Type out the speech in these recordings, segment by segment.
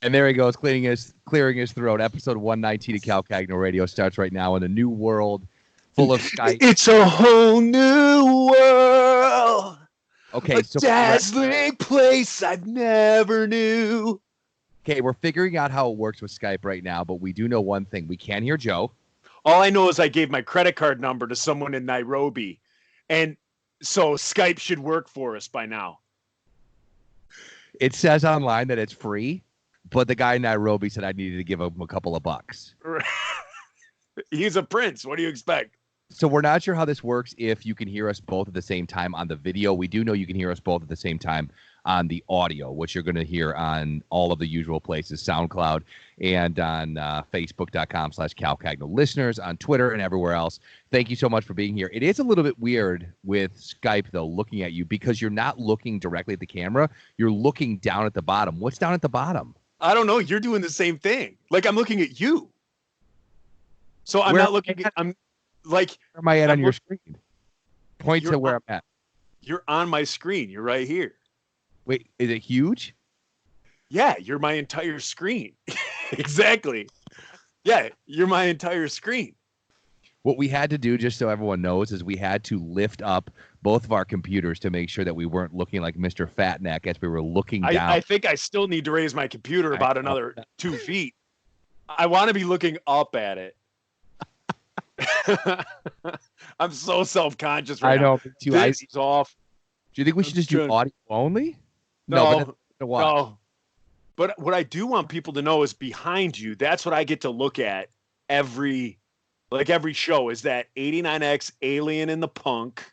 And there he goes, clearing his throat. Episode 119 of Cagno Radio starts right now in a new world full of Skype. It's a whole new world. Okay, so dazzling place I've never knew. Okay, we're figuring out how it works with Skype right now, but we do know one thing. We can't hear Joe. All I know is I gave my credit card number to someone in Nairobi, and so Skype should work for us by now. It says online that it's free, but the guy in Nairobi said I needed to give him a couple of bucks. He's a prince. What do you expect? So we're not sure how this works if you can hear us both at the same time on the video. We do know you can hear us both at the same time on the audio, which you're going to hear on all of the usual places, SoundCloud and on Facebook.com/CalCagno. Listeners on Twitter and everywhere else, thank you so much for being here. It is a little bit weird with Skype, though, looking at you because you're not looking directly at the camera. You're looking down at the bottom. What's down at the bottom? I don't know. You're doing the same thing. Like, I'm looking at you. So I'm not looking at, I'm like, where am I at on your screen? Point to where I'm at. You're on my screen. You're right here. Wait, is it huge? Yeah, you're my entire screen. Exactly. Yeah, you're my entire screen. What we had to do, just so everyone knows, is we had to lift up both of our computers to make sure that we weren't looking like Mr. Fatneck as we were looking down. I think I still need to raise my computer about another 2 feet. I want to be looking up at it. I'm so self-conscious right now. I know. Too. This is off. Do you think we should just do audio only? No. But what I do want people to know is behind you, that's what I get to look at every show, is that 89X Alien in the Punk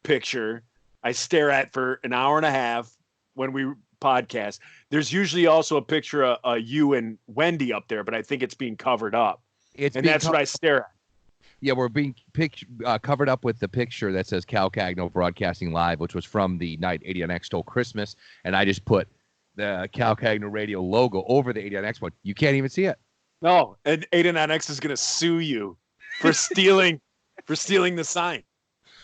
picture I stare at for an hour and a half when we podcast. There's usually also a picture of you and Wendy up there, but I think it's being covered up. That's what I stare at. Yeah, we're being covered up with the picture that says Cal Cagno Broadcasting Live, which was from the night 89X stole Christmas, and I just put the Cal Cagno Radio logo over the 89X one. You can't even see it. No, and 89X is going to sue you for stealing the sign.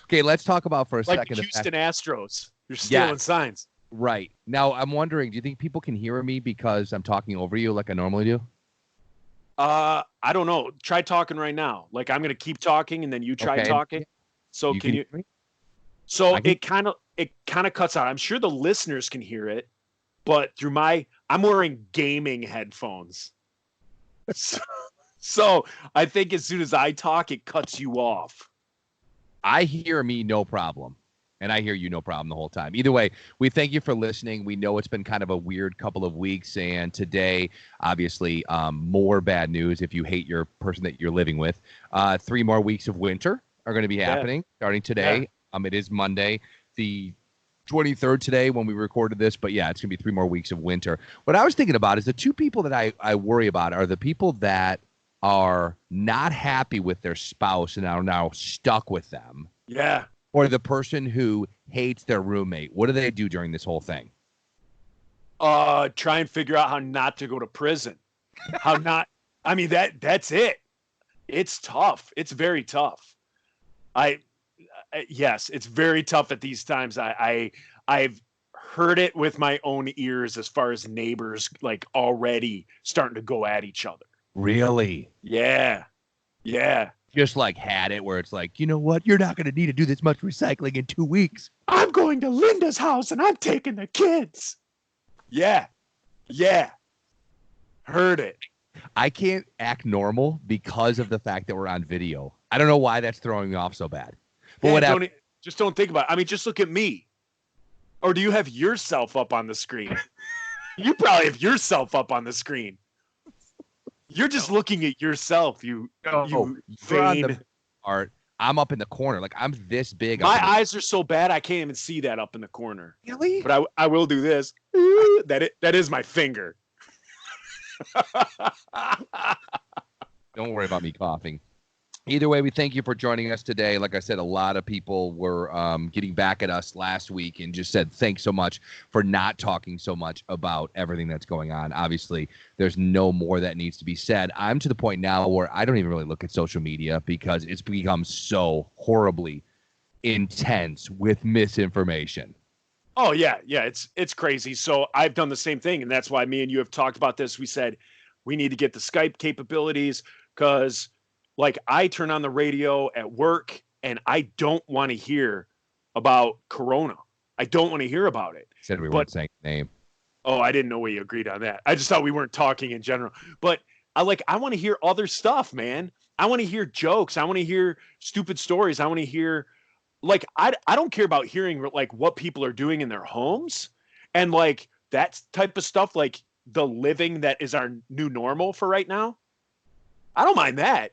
Okay, let's talk about for a like second. Like Houston Astros. You're stealing signs. Right. Now, I'm wondering, do you think people can hear me because I'm talking over you like I normally do? I don't know. Try talking right now. Like, I'm going to keep talking and then you try talking. So can you? So it kind of cuts out. I'm sure the listeners can hear it, but I'm wearing gaming headphones. So I think as soon as I talk, it cuts you off. I hear me no problem. And I hear you no problem the whole time. Either way, we thank you for listening. We know it's been kind of a weird couple of weeks. And today, obviously, more bad news if you hate your person that you're living with. 3 more weeks of winter are going to be happening starting today. It is Monday, the 23rd today when we recorded this. But yeah, it's going to be 3 more weeks of winter. What I was thinking about is the 2 people that I worry about are the people that are not happy with their spouse and are now stuck with them. Yeah. Or the person who hates their roommate. What do they do during this whole thing? Try and figure out how not to go to prison. That's it. It's tough. It's very tough. Yes, it's very tough at these times. I've heard it with my own ears as far as neighbors like already starting to go at each other. Really? Yeah. Yeah. Just like had it where it's like, you know what? You're not going to need to do this much recycling in 2 weeks. I'm going to Linda's house and I'm taking the kids. Yeah. Yeah. Heard it. I can't act normal because of the fact that we're on video. I don't know why that's throwing me off so bad. But whatever. Just don't think about it. I mean, just look at me. Or do you have yourself up on the screen? You probably have yourself up on the screen. You're just looking at yourself, you vain art. I'm up in the corner. Like, I'm this big. My eyes are so bad, I can't even see that up in the corner. Really? But I will do this. That is my finger. Don't worry about me coughing. Either way, we thank you for joining us today. Like I said, a lot of people were getting back at us last week and just said thanks so much for not talking so much about everything that's going on. Obviously, there's no more that needs to be said. I'm to the point now where I don't even really look at social media because it's become so horribly intense with misinformation. Oh yeah, yeah, it's crazy. So I've done the same thing, and that's why me and you have talked about this. We said we need to get the Skype capabilities because, like, I turn on the radio at work, and I don't want to hear about Corona. I don't want to hear about it. Said we But weren't saying the name. oh, I didn't know we agreed on that. I just thought we weren't talking in general. But I want to hear other stuff, man. I want to hear jokes. I want to hear stupid stories. I want to hear like I don't care about hearing like what people are doing in their homes and like that type of stuff, like the living that is our new normal for right now. I don't mind that.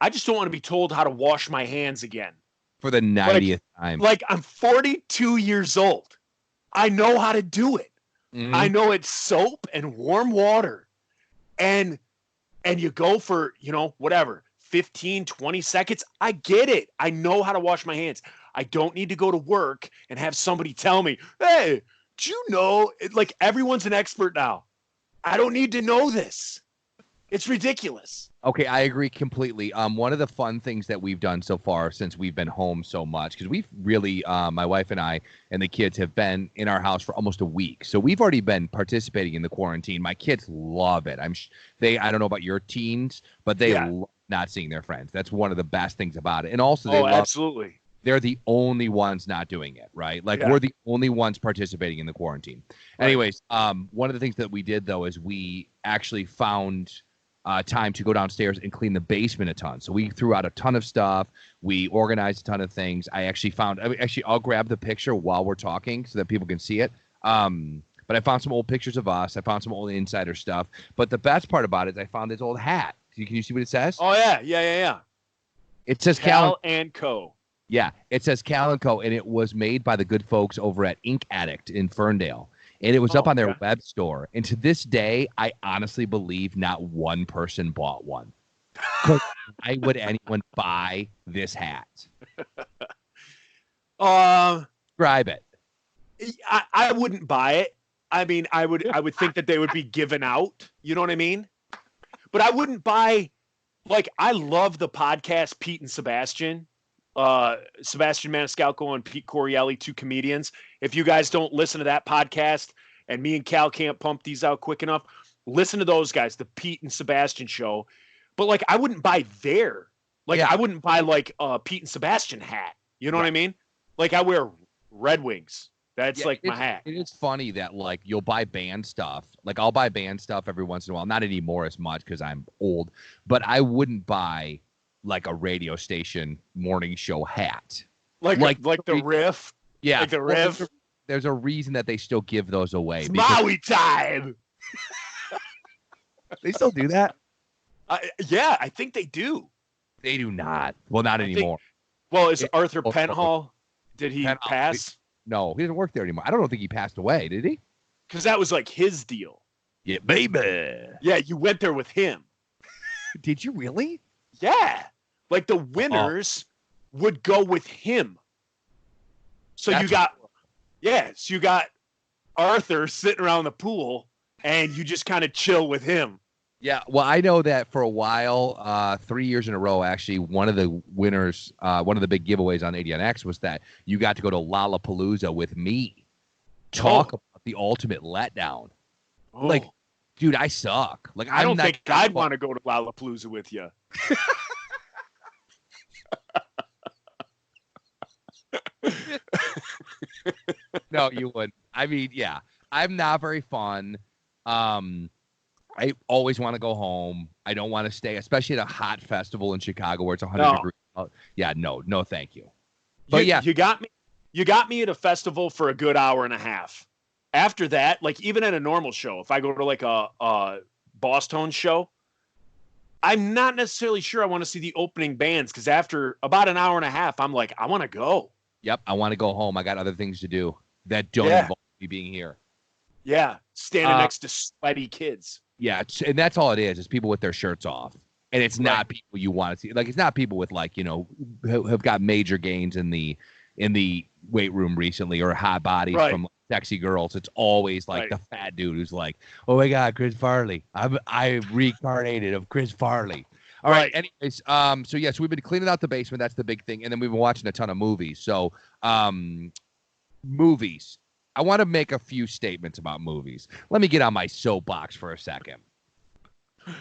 I just don't want to be told how to wash my hands again. For the 90th time. Like I'm 42 years old. I know how to do it. Mm-hmm. I know it's soap and warm water. And you go for, whatever, 15, 20 seconds. I get it. I know how to wash my hands. I don't need to go to work and have somebody tell me, hey, do you know, like everyone's an expert now. I don't need to know this. It's ridiculous. Okay, I agree completely. One of the fun things that we've done so far since we've been home so much, because we've really, my wife and I and the kids have been in our house for almost a week. So we've already been participating in the quarantine. My kids love it. I don't know about your teens, but they love not seeing their friends. That's one of the best things about it. And also, absolutely. They're the only ones not doing it, right? Like we're the only ones participating in the quarantine. Right. Anyways, one of the things that we did though is we actually found time to go downstairs and clean the basement a ton. So we threw out a ton of stuff. We organized a ton of things. I'll grab the picture while we're talking so that people can see it. But I found some old pictures of us. I found some old insider stuff. But the best part about it is I found this old hat. Can you see what it says? Oh, yeah. It says Cal and Co. Yeah, it says Cal & Co. And it was made by the good folks over at Ink Addict in Ferndale. And it was up on their web store. And to this day, I honestly believe not one person bought one. Why would anyone buy this hat? Describe it. I wouldn't buy it. I mean, I would think that they would be given out. You know what I mean? But I wouldn't buy, like, I love the podcast Pete and Sebastian. Sebastian Maniscalco and Pete Corielli, two comedians. If you guys don't listen to that podcast and me and Cal can't pump these out quick enough, listen to those guys, the Pete and Sebastian show. But like, I wouldn't buy I wouldn't buy like a Pete and Sebastian hat. You know what I mean? Like I wear Red Wings. That's like my hat. It is funny that like you'll buy band stuff. Like I'll buy band stuff every once in a while. Not anymore as much because I'm old, but I wouldn't buy like a radio station morning show hat. Like the riff. Yeah. Like the riff. There's a reason that they still give those away. Maui time. They still do that? Yeah, I think they do. They do not. Well, not anymore. Is Arthur Penhall, did he pass? No, he doesn't work there anymore. I don't think he passed away, did he? Because that was like his deal. Yeah, baby. Yeah, you went there with him. Did you really? Yeah. Like the winners would go with him. So you got Arthur sitting around the pool and you just kind of chill with him. Yeah, well, I know that for a while, 3 years in a row, actually, one of the winners, one of the big giveaways on 80NX was that you got to go to Lollapalooza with me. Talk about the ultimate letdown. Oh. Like, dude, I suck. Like, I don't think I'd want to go to Lollapalooza with you. No, you wouldn't. I mean, yeah, I'm not very fun. I always want to go home. I don't want to stay, especially at a hot festival in Chicago where it's 100 degrees. Yeah, no, thank you. But you got me at a festival for a good hour and a half. After that, like even at a normal show, if I go to like a Boss Tone show, I'm not necessarily sure I want to see the opening bands because after about an hour and a half, I'm like, I want to go. Yep, I want to go home. I got other things to do that don't involve me being here. Yeah, standing next to sweaty kids. Yeah, and that's all it is people with their shirts off. And it's not people you want to see. Like, it's not people with, like, you know, who have got major gains in the weight room recently or hot bodies from sexy girls. It's always, like, the fat dude who's like, oh, my God, Chris Farley. I'm reincarnated of Chris Farley. All right. Anyways, so we've been cleaning out the basement. That's the big thing. And then we've been watching a ton of movies. So, movies. I want to make a few statements about movies. Let me get on my soapbox for a second.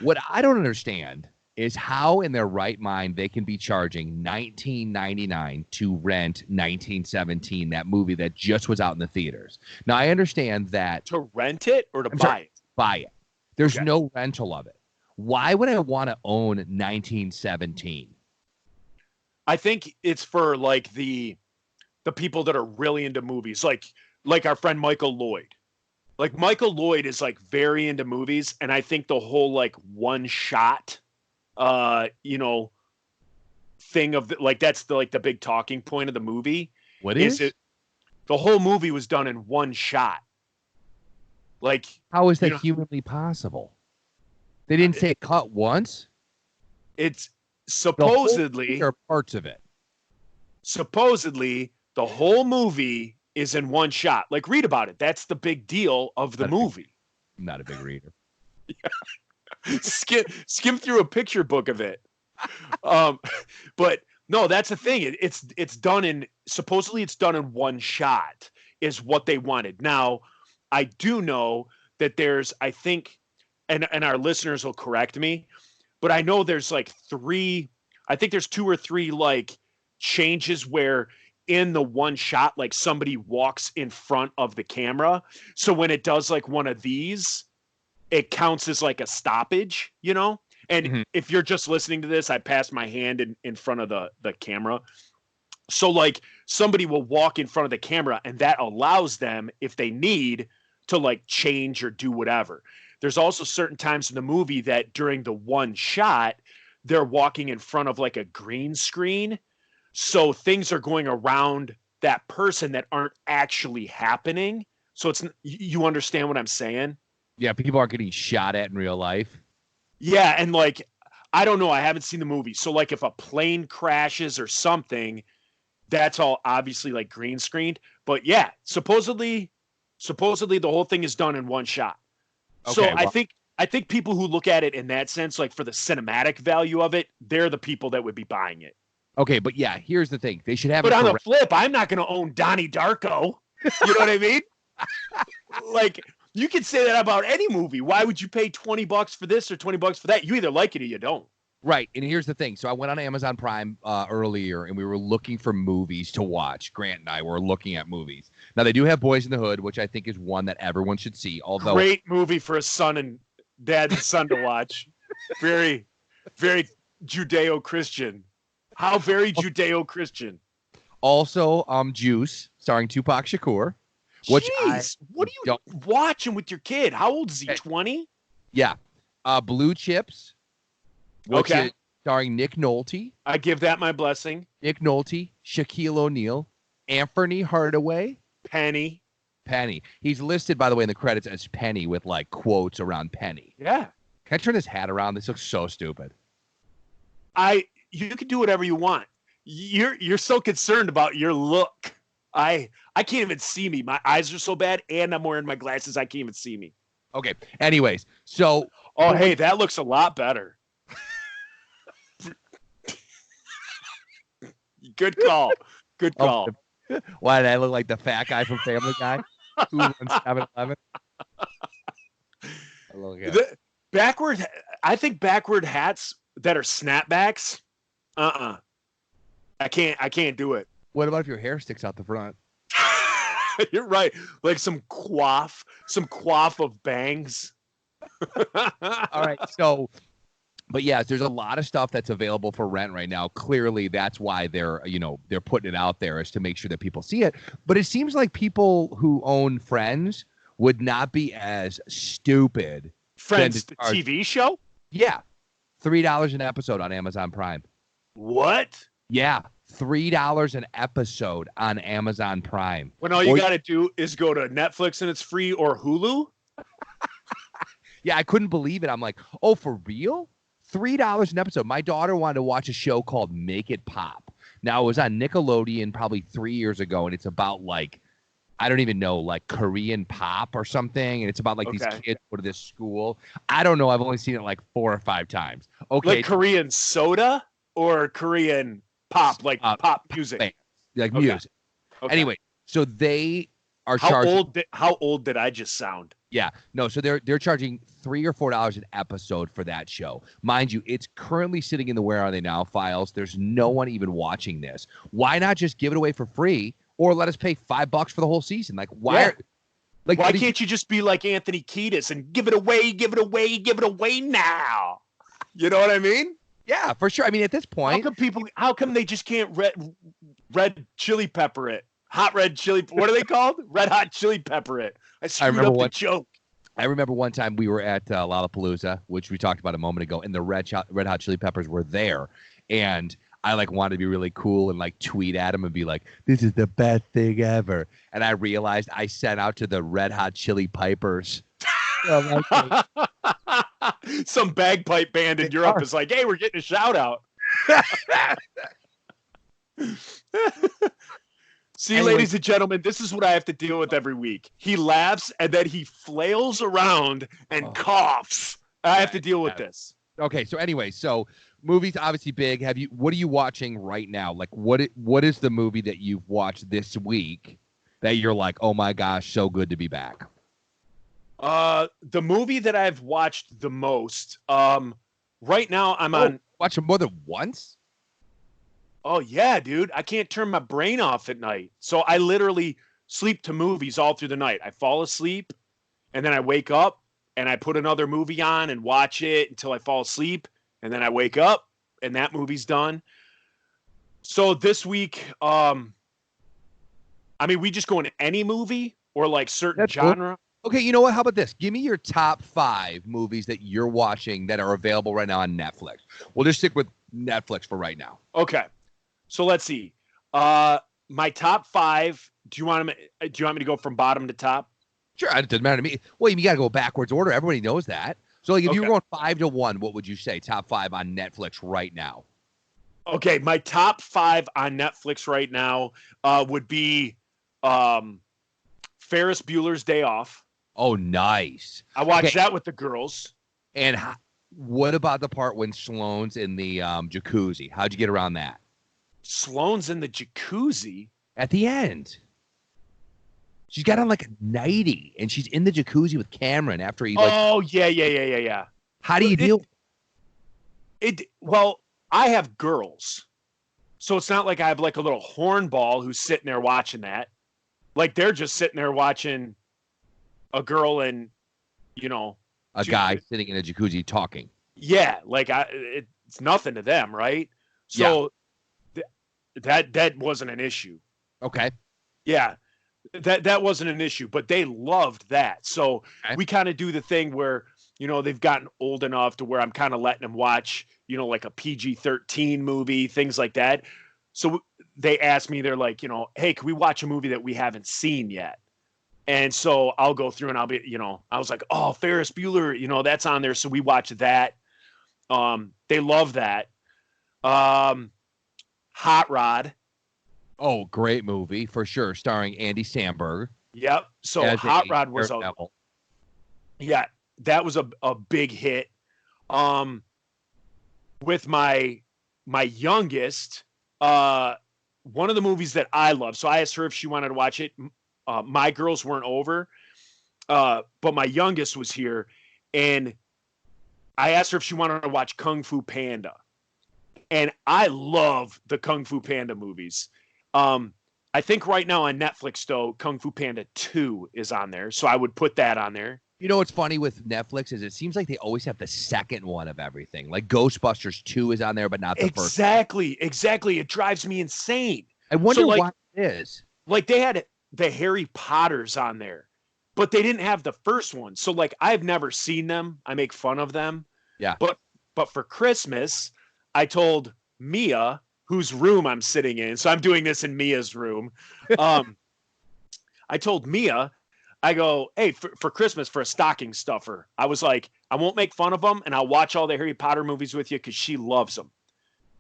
What I don't understand is how in their right mind they can be charging $19.99 to rent 1917, that movie that just was out in the theaters. Now, I understand that. To rent it or to buy it? Buy it. There's no rental of it. Why would I want to own 1917? I think it's for like the people that are really into movies, like our friend Michael Lloyd. Like Michael Lloyd is like very into movies, and I think the whole like one shot thing of like that's the big talking point of the movie. What is it? The whole movie was done in one shot. Like, how is that humanly possible? They didn't say it cut once. It's supposedly or parts of it. Supposedly, the whole movie is in one shot. Like, read about it. That's the big deal of the movie. I'm not a big reader. Skim through a picture book of it. But no, that's the thing. It's done in supposedly it's done in one shot is what they wanted. Now, I do know that there's, I think, and our listeners will correct me, but I know there's like there's 2 or 3 like changes where in the one shot, like somebody walks in front of the camera. So when it does like one of these, it counts as like a stoppage, And if you're just listening to this, I passed my hand in front of the camera. So like somebody will walk in front of the camera and that allows them, if they need, to like change or do whatever. There's also certain times in the movie that during the one shot, they're walking in front of like a green screen. So things are going around that person that aren't actually happening. So you understand what I'm saying? Yeah, people are getting shot at in real life. Yeah, and like, I don't know. I haven't seen the movie. So like if a plane crashes or something, that's all obviously like green screened. But yeah, supposedly the whole thing is done in one shot. Okay, so I think people who look at it in that sense, like for the cinematic value of it, they're the people that would be buying it. Okay, but yeah, here's the thing. They should have But on the flip, I'm not going to own Donnie Darko. You know what I mean? Like, you could say that about any movie. Why would you pay $20 for this or $20 for that? You either like it or you don't. Right. And here's the thing. So I went on Amazon Prime earlier and we were looking for movies to watch. Grant and I were looking at movies. Now, they do have Boys in the Hood, which I think is one that everyone should see. Although great movie for a son and dad and son to watch. Very, very Judeo-Christian. How very Judeo-Christian. Also, Juice, starring Tupac Shakur. What are you watching with your kid? How old is he? 20? Yeah. Blue Chips. Which is starring Nick Nolte. I give that my blessing. Nick Nolte, Shaquille O'Neal, Anthony Hardaway. Penny. He's listed, by the way, in the credits as Penny with like quotes around Penny. Yeah. Can I turn this hat around? This looks so stupid. You can do whatever you want. You're so concerned about your look. I can't even see me. My eyes are so bad, and I'm wearing my glasses. I can't even see me. Okay. Anyways, so. Oh, hey, that looks a lot better. Good call. Good call. Why did I look like the fat guy from Family Guy? Who was on 7-Eleven? Backward. I think backward hats that are snapbacks. I can't do it. What about if your hair sticks out the front? You're right. Like some coif of bangs. All right. So, but yes, there's a lot of stuff that's available for rent right now. Clearly, that's why they're putting it out there, is to make sure that people see it. But it seems like people who own Friends would not be as stupid. Friends, the TV show? Yeah. $3 an episode on Amazon Prime. What? Yeah. $3 an episode on Amazon Prime. When all you got to do is go to Netflix and it's free, or Hulu? Yeah, I couldn't believe it. I'm like, oh, for real? $3 an episode. My daughter wanted to watch a show called Make It Pop. Now, it was on Nickelodeon probably 3 years ago, and it's about, like, I don't even know, like Korean pop or something, and it's about, like, these kids go to this school. I don't know. I've only seen it, like, 4 or 5 times. Okay. Like Korean soda or Korean pop, like pop music? Like music. Okay. Anyway, so they are charging. How old did I just sound? Yeah, no. So they're charging $3 or $4 an episode for that show. Mind you, it's currently sitting in the Where Are They Now files. There's no one even watching this. Why not just give it away for free, or let us pay $5 for the whole season? Like why? Yeah. Why can't you just be like Anthony Kiedis and give it away now? You know what I mean? Yeah, for sure. I mean, at this point, how come they just can't red chili pepper it? Hot red chili. What are they called? Red hot chili pepper it. I screwed up the joke. I remember one time we were at Lollapalooza, which we talked about a moment ago, and the red hot chili peppers were there, and I like wanted to be really cool and like tweet at him and be like, "This is the best thing ever." And I realized I sent out to the Red Hot Chili Pipers. Some bagpipe band in Europe is like, "Hey, we're getting a shout out." See, ladies and gentlemen, this is what I have to deal with every week. He laughs and then he flails around and coughs. I have to deal with this. Okay, so anyway, movies obviously big. What are you watching right now? Like what is the movie that you've watched this week that you're like, "Oh my gosh, so good to be back"? The movie that I've watched the most, right now I'm on. Watch it more than once? Oh yeah, dude. I can't turn my brain off at night. So I literally sleep to movies all through the night. I fall asleep and then I wake up and I put another movie on and watch it until I fall asleep. And then I wake up and that movie's done. So this week, I mean, we just go into any movie or like certain genre. Okay, you know what? How about this? Give me your top 5 movies that you're watching that are available right now on Netflix. We'll just stick with Netflix for right now. Okay. So let's see. My top 5. Do you want me to go from bottom to top? Sure, it doesn't matter to me. Well, you got to go backwards order. Everybody knows that. So, like, if you were going 5 to 1, what would you say? Top 5 on Netflix right now. Okay, my top 5 on Netflix right now would be Ferris Bueller's Day Off. Oh, nice. I watched that with the girls. And what about the part when Sloane's in the jacuzzi? How'd you get around that? Sloane's in the jacuzzi? At the end. She's got on like a nightie, and she's in the jacuzzi with Cameron after he like... Oh, yeah. How do you deal... Well, I have girls. So it's not like I have like a little hornball who's sitting there watching that. Like they're just sitting there watching a girl and, you know... A guy sitting in a jacuzzi talking. Yeah, like it's nothing to them, right? So that wasn't an issue. Okay. Yeah, that wasn't an issue, but they loved that. So we kind of do the thing where, you know, they've gotten old enough to where I'm kind of letting them watch, you know, like a PG-13 movie, things like that. So they asked me, they're like, you know, "Hey, can we watch a movie that we haven't seen yet?" And so I'll go through and I'll be, you know, I was like, "Oh, Ferris Bueller, you know, that's on there." So we watch that. They love that. Hot Rod. Oh, great movie for sure, starring Andy Samberg. Yep. So Hot Rod was that was a big hit. With my youngest, one of the movies that I love. So I asked her if she wanted to watch it. My girls weren't over, but my youngest was here, and I asked her if she wanted to watch Kung Fu Panda. And I love the Kung Fu Panda movies. I think right now on Netflix, though, Kung Fu Panda 2 is on there. So I would put that on there. You know what's funny with Netflix is it seems like they always have the second one of everything. Like Ghostbusters 2 is on there, but not the first. Exactly. It drives me insane. I wonder why it is. Like they had the Harry Potters on there, but they didn't have the first one. So like I've never seen them. I make fun of them. Yeah. But for Christmas, I told Mia, whose room I'm sitting in. So I'm doing this in Mia's room. I told Mia, I go, "Hey, for Christmas, for a stocking stuffer," I was like, "I won't make fun of them and I'll watch all the Harry Potter movies with you because she loves them."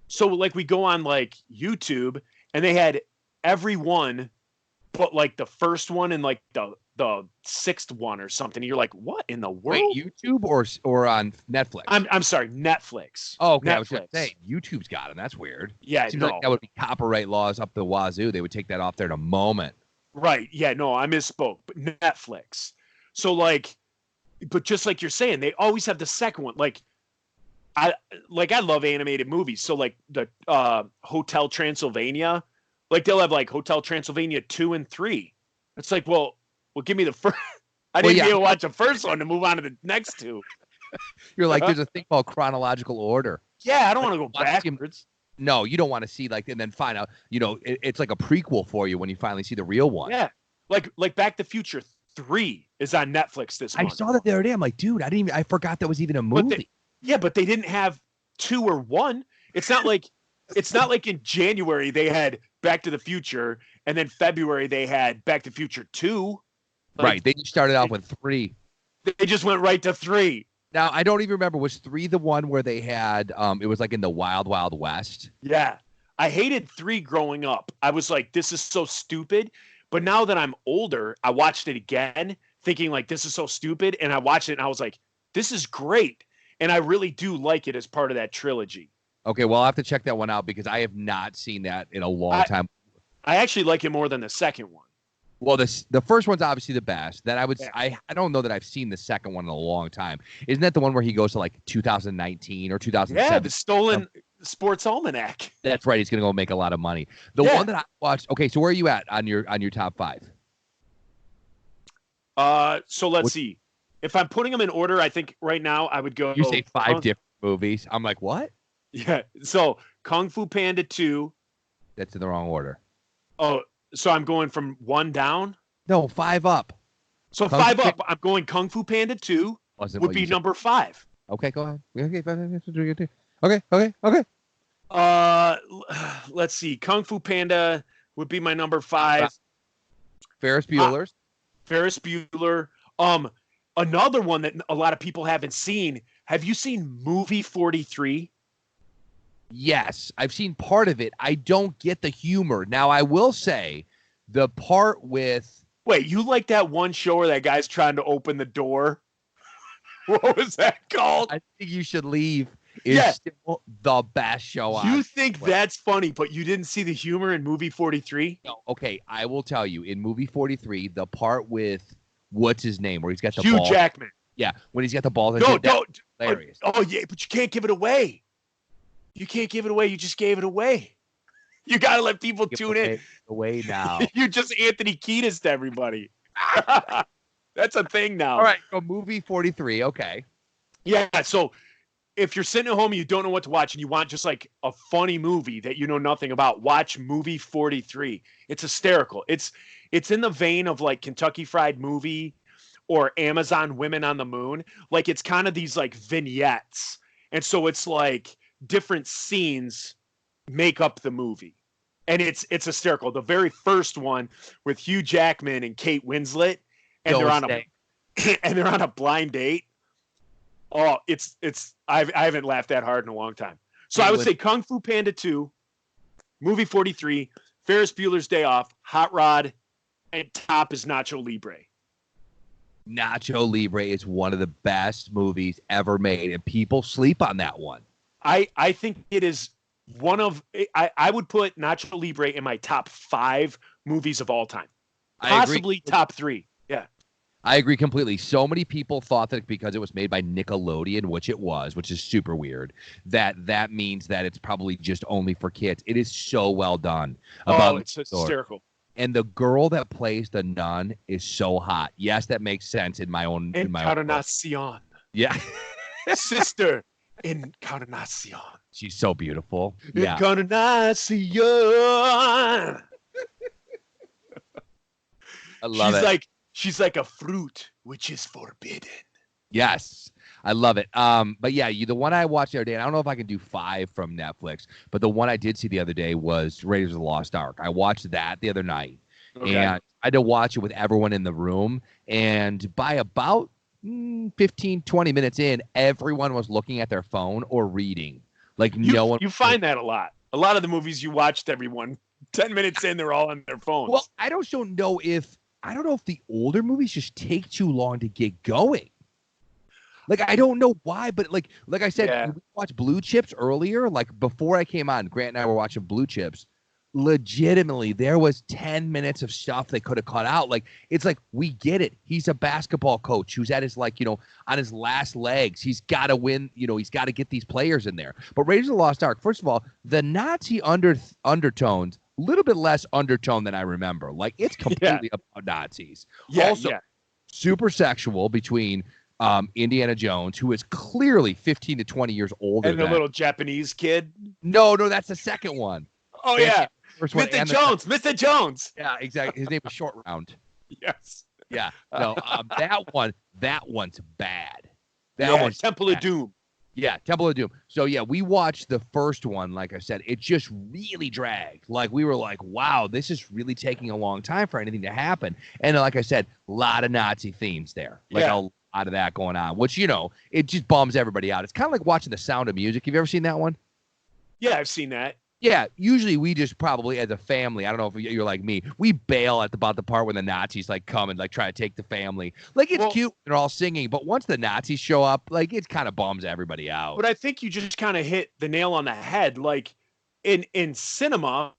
So like we go on like YouTube and they had every one but like the first one and like the sixth one or something. You're like, what in the world? Wait, YouTube or on Netflix? I'm sorry, Netflix. Oh, okay. Netflix. I was going to say YouTube's got them. That's weird. Yeah, Seems like that would be copyright laws up the wazoo. They would take that off there in a moment. Right. Yeah, no, I misspoke. But Netflix. So like, but just like you're saying, they always have the second one. I I love animated movies. So like the Hotel Transylvania, like they'll have like Hotel Transylvania 2 and 3. It's like, well, give me the first. I didn't be able to watch the first one to move on to the next two. You're like, there's a thing called chronological order. Yeah, I don't want to go backwards. No, you don't want to see and then find out, it's like a prequel for you when you finally see the real one. Yeah. Like Back to the Future 3 is on Netflix this month. I saw that the other day. I'm like, dude, I forgot that was even a movie. But they didn't have 2 or 1. It's not like in January they had Back to the Future and then February they had Back to the Future 2. Right. They started off with 3. They just went right to 3. Now, I don't even remember. Was 3 the one where they had, it was like in the Wild Wild West? Yeah. I hated 3 growing up. I was like, this is so stupid. But now that I'm older, I watched it again thinking like, this is so stupid. And I watched it and I was like, this is great. And I really do like it as part of that trilogy. Okay, well, I'll have to check that one out because I have not seen that in a long time. I actually like it more than the second one. Well, the first one's obviously the best. Then I don't know that I've seen the second one in a long time. Isn't that the one where he goes to like 2019 or 2007? Yeah, the stolen sports almanac. That's right. He's gonna go make a lot of money. The one that I watched. Okay, so where are you at on your top 5? So let's see. If I'm putting them in order, I think right now I would go. You say 5 different movies. I'm like, what? Yeah. So Kung Fu Panda 2. That's in the wrong order. Oh. So I'm going from 1 down? No, 5 up. So 5 up. I'm going Kung Fu Panda 2 would be number 5. Okay, go ahead. Okay. Let's see. Kung Fu Panda would be my number 5. Ferris Bueller's. Ferris Bueller. Another one that a lot of people haven't seen. Have you seen Movie 43? Yes, I've seen part of it. I don't get the humor. Now, I will say the part with... Wait, you like that one show where that guy's trying to open the door? What was that called? I Think You Should Leave is still the best show on. You think that's funny, but you didn't see the humor in Movie 43? No, okay, I will tell you. In Movie 43, the part with... What's his name? Where he's got the Hugh ball. Jackman. Yeah, when he's got the balls. Don't. Hilarious. Oh, yeah, but you can't give it away. You can't give it away. You just gave it away. You got to let people tune in. Away now. You just Anthony Kiedis to everybody. That's a thing now. All right, so Movie 43, okay. Yeah, so if you're sitting at home and you don't know what to watch and you want just like a funny movie that you know nothing about, watch Movie 43. It's hysterical. It's in the vein of like Kentucky Fried Movie or Amazon Women on the Moon. Like it's kind of these like vignettes. And so it's like different scenes make up the movie. And it's hysterical. The very first one with Hugh Jackman and Kate Winslet and they're on a blind date. Oh, I haven't laughed that hard in a long time. So I would say Kung Fu Panda 2, Movie 43, Ferris Bueller's Day Off, Hot Rod, and top is Nacho Libre. Nacho Libre is one of the best movies ever made, and people sleep on that one. I think it is one of I would put Nacho Libre in my top 5 movies of all time. Possibly top 3. Yeah. I agree completely. So many people thought that because it was made by Nickelodeon, which it was, which is super weird, that means that it's probably just only for kids. It is so well done. It's hysterical. And the girl that plays the nun is so hot. Yes, that makes sense in my own. Encarnacion. Yeah. Sister Encarnacion. She's so beautiful. Yeah. Encarnacion. I love it. She's like a fruit which is forbidden. Yes, I love it. But yeah, the one I watched the other day, and I don't know if I can do 5 from Netflix, but the one I did see the other day was Raiders of the Lost Ark. I watched that the other night, and I had to watch it with everyone in the room. And by about 15, 20 minutes in, everyone was looking at their phone or reading. Like no one. You find that a lot. A lot of the movies you watched, everyone 10 minutes in, they're all on their phones. Well, I don't know if the older movies just take too long to get going. Like, I don't know why, but like I said, we watched Blue Chips earlier. Like before I came on, Grant and I were watching Blue Chips. legitimately, there was 10 minutes of stuff they could have cut out. Like, it's like, we get it. He's a basketball coach who's at his, like, on his last legs. He's got to win. He's got to get these players in there. But Raiders of the Lost Ark, first of all, the Nazi undertones, a little bit less undertone than I remember. Like, it's completely about Nazis. Also, super sexual between Indiana Jones, who is clearly 15 to 20 years older and the little Japanese kid. No, that's the second one. Oh, yeah. Mr. Jones. Yeah, exactly. His name was Short Round. Yes. Yeah. No, that one's bad. One's Temple of Doom. Yeah, Temple of Doom. So, yeah, we watched the first one. Like I said, it just really dragged. Like, we were like, wow, this is really taking a long time for anything to happen. And like I said, a lot of Nazi themes there. Like, a lot of that going on, which, it just bums everybody out. It's kind of like watching The Sound of Music. Have you ever seen that one? Yeah, I've seen that. Yeah, usually we just probably, as a family, I don't know if you're like me, we bail at about the part when the Nazis like come and like try to take the family. Like, it's cute, they're all singing, but once the Nazis show up, like, it kind of bums everybody out. But I think you just kind of hit the nail on the head. Like, in cinema,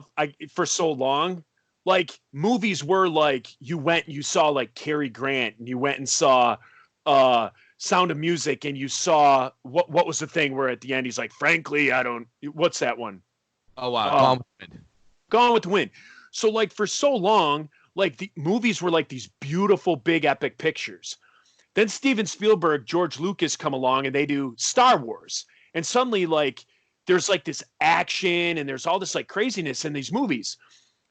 for so long, like, movies were like, you went and you saw like Cary Grant, and you went and saw Sound of Music, and you saw what was the thing where at the end he's like, frankly, what's that one? Oh, wow. Gone with the Wind. So, like, for so long, like, the movies were like these beautiful, big, epic pictures. Then Steven Spielberg, George Lucas come along, and they do Star Wars. And suddenly, like, there's like this action, and there's all this like craziness in these movies.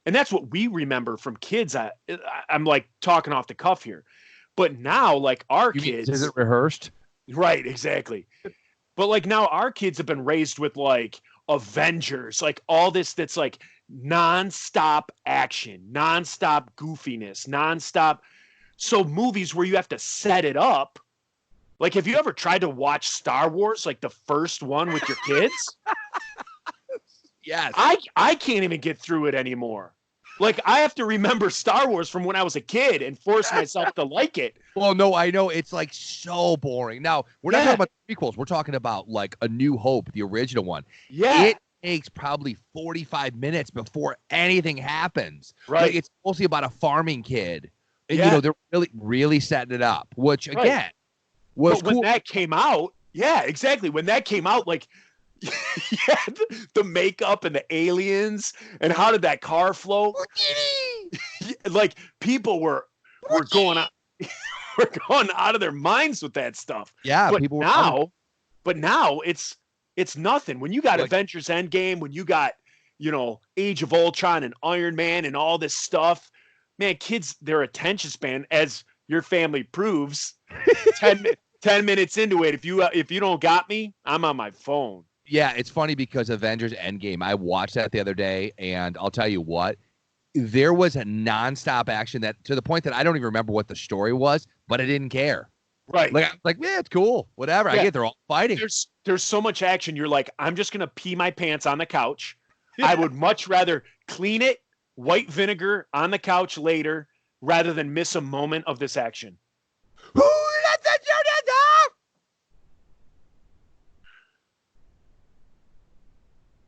And that's what we remember from kids. I'm like talking off the cuff here. But now, like, our kids. Is it rehearsed? Right, exactly. But like now our kids have been raised with like Avengers, like all this that's like nonstop action, nonstop goofiness, nonstop. So movies where you have to set it up. Like, have you ever tried to watch Star Wars, like the first one with your kids? Yes. I can't even get through it anymore. Like, I have to remember Star Wars from when I was a kid and force myself to like it. Well, no, I know. It's like so boring. Now, we're not talking about prequels. We're talking about like A New Hope, the original one. Yeah. It takes probably 45 minutes before anything happens. Right. Like, it's mostly about a farming kid. And, they're really, really setting it up, which, again, was cool. When that came out, yeah, exactly. When that came out, like, the makeup and the aliens and how did that car flow? Like, people were going out, were going out of their minds with that stuff. Yeah, but now it's nothing. When you got Avengers Endgame, when you got Age of Ultron and Iron Man and all this stuff, man, kids, their attention span, as your family proves, 10 minutes into it, if you don't got me, I'm on my phone. Yeah, it's funny because Avengers Endgame, I watched that the other day, and I'll tell you what, there was a nonstop action that, to the point that I don't even remember what the story was, but I didn't care. Right. Like, yeah, it's cool. Whatever. Yeah. I get they're all fighting. There's so much action. You're like, I'm just going to pee my pants on the couch. I would much rather clean it, white vinegar on the couch later, rather than miss a moment of this action.